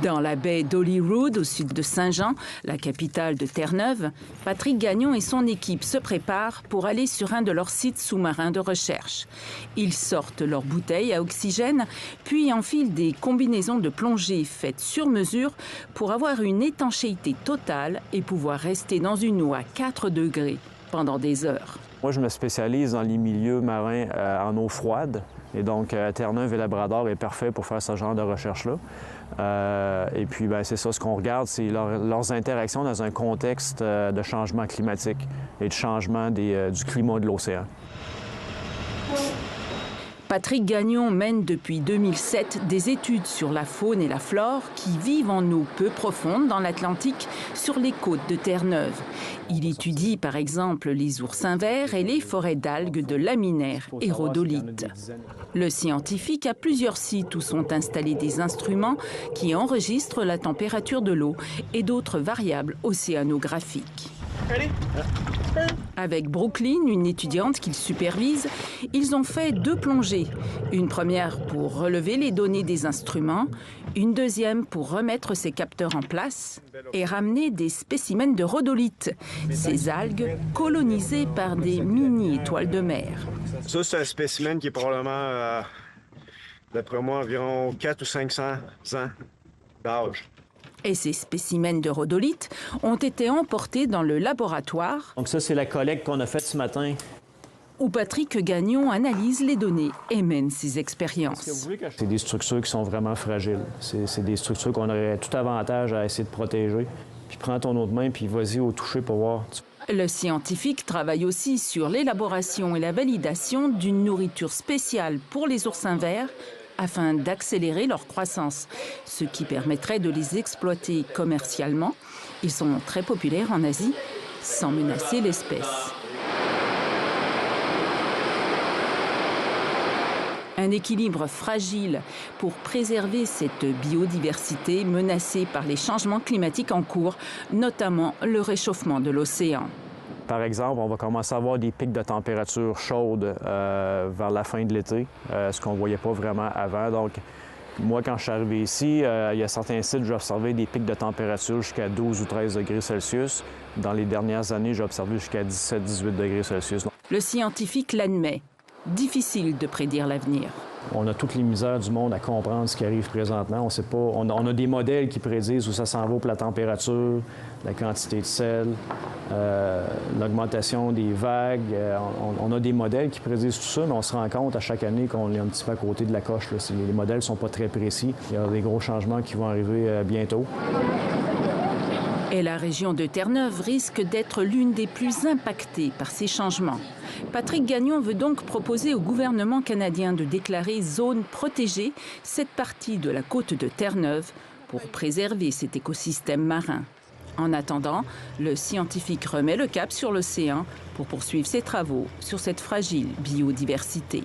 Dans la baie d'Holyrood, au sud de Saint-Jean, la capitale de Terre-Neuve, Patrick Gagnon et son équipe se préparent pour aller sur un de leurs sites sous-marins de recherche. Ils sortent leurs bouteilles à oxygène, puis enfilent des combinaisons de plongée faites sur mesure pour avoir une étanchéité totale et pouvoir rester dans une eau à 4 degrés pendant des heures. Moi, je me spécialise dans les milieux marins en eau froide. Et donc, Terre-Neuve et Labrador est parfait pour faire ce genre de recherche-là. Et puis, c'est ça, ce qu'on regarde, c'est leurs interactions dans un contexte de changement climatique et de changement du climat de l'océan. Patrick Gagnon mène depuis 2007 des études sur la faune et la flore qui vivent en eau peu profonde dans l'Atlantique sur les côtes de Terre-Neuve. Il étudie par exemple les oursins verts et les forêts d'algues de laminaires et rhodolites. Le scientifique a plusieurs sites où sont installés des instruments qui enregistrent la température de l'eau et d'autres variables océanographiques. Avec Brooklyn, une étudiante qu'il supervise, ils ont fait 2 plongées. Une première pour relever les données des instruments, une deuxième pour remettre ses capteurs en place et ramener des spécimens de rhodolites, ces algues colonisées par des mini-étoiles de mer. Ça, c'est un spécimen qui est probablement, d'après moi, environ 400 ou 500 ans d'âge. Et ces spécimens de rhodolites ont été emportés dans le laboratoire. Donc ça, c'est la collecte qu'on a faite ce matin. Où Patrick Gagnon analyse les données et mène ses expériences. C'est des structures qui sont vraiment fragiles. C'est des structures qu'on aurait tout avantage à essayer de protéger. Puis prends ton autre main, puis vas-y au toucher pour voir. Le scientifique travaille aussi sur l'élaboration et la validation d'une nourriture spéciale pour les oursins verts afin d'accélérer leur croissance, ce qui permettrait de les exploiter commercialement. Ils sont très populaires en Asie, sans menacer l'espèce. Un équilibre fragile pour préserver cette biodiversité menacée par les changements climatiques en cours, notamment le réchauffement de l'océan. Par exemple, on va commencer à avoir des pics de température chaude vers la fin de l'été, ce qu'on ne voyait pas vraiment avant. Donc, moi, quand je suis arrivé ici, il y a certains sites où j'ai observé des pics de température jusqu'à 12 ou 13 degrés Celsius. Dans les dernières années, j'ai observé jusqu'à 17-18 degrés Celsius. Le scientifique l'admet. Difficile de prédire l'avenir. On a toutes les misères du monde à comprendre ce qui arrive présentement. On sait pas. On a des modèles qui prédisent où ça s'en va pour la température, la quantité de sel, l'augmentation des vagues. On a des modèles qui prédisent tout ça, mais on se rend compte à chaque année qu'on est un petit peu à côté de la coche. Là. Les modèles ne sont pas très précis. Il y a des gros changements qui vont arriver bientôt. Et la région de Terre-Neuve risque d'être l'une des plus impactées par ces changements. Patrick Gagnon veut donc proposer au gouvernement canadien de déclarer zone protégée cette partie de la côte de Terre-Neuve pour préserver cet écosystème marin. En attendant, le scientifique remet le cap sur l'océan pour poursuivre ses travaux sur cette fragile biodiversité.